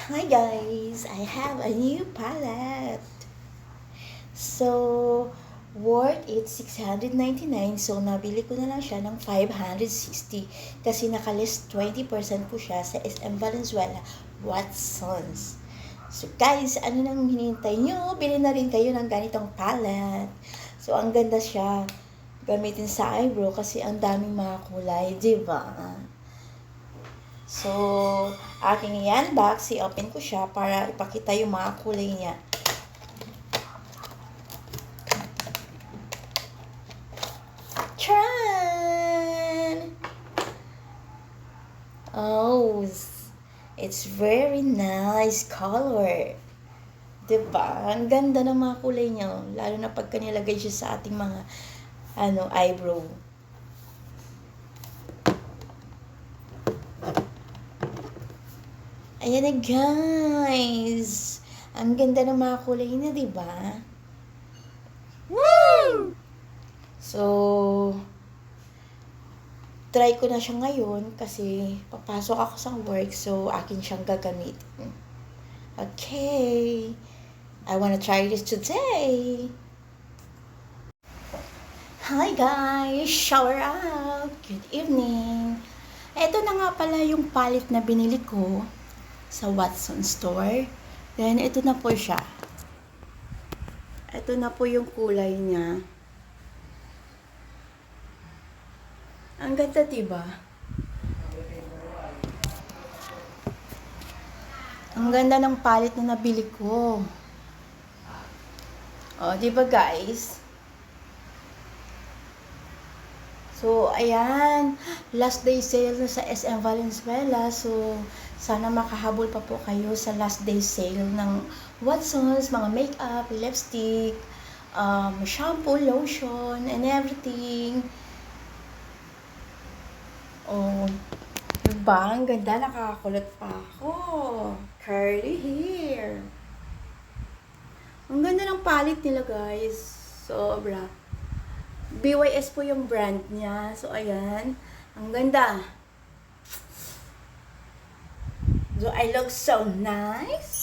Hi guys! I have a new palette. So, worth it 699. So, nabili ko na lang siya ng 560 kasi nakalist 20% po siya sa SM Valenzuela Watsons. So guys, ano nang hinihintay nyo? Bili na rin kayo ng ganitong palette. So, ang ganda siya gamitin sa eyebrow kasi ang daming mga kulay, di ba? So, aking i-unbox, i-open ko siya para ipakita yung mga kulay niya. Tran! Oh, it's very nice color. Diba? Ang ganda ng mga kulay niya. Lalo na pagka nilagay siya sa ating mga eyebrow. Ayan na guys. Ang ganda ng mga kulay niya, di ba? Woo! So, try ko na siya ngayon kasi papasok ako sa work, so akin siyang gagamitin. Okay. I wanna try this today. Hi guys! Shower up! Good evening! Ito na nga pala yung palette na binili ko sa Watson Store. Then, ito na po siya. Ito na po yung kulay niya. Ang ganda, diba? Ang ganda ng palette na nabili ko. O, diba guys? So, ayan. Last day sale na sa SM Valenzuela. So, sana makahabol pa po kayo sa last day sale ng Watsons, mga makeup, lipstick, shampoo, lotion, and everything. Oh, diba? Ang ganda. Nakakakulot pa ako. Curly hair. Ang ganda ng palette nila, guys. Sobra. BYS po yung brand niya. So, ayan. Ang ganda. Do I look so nice?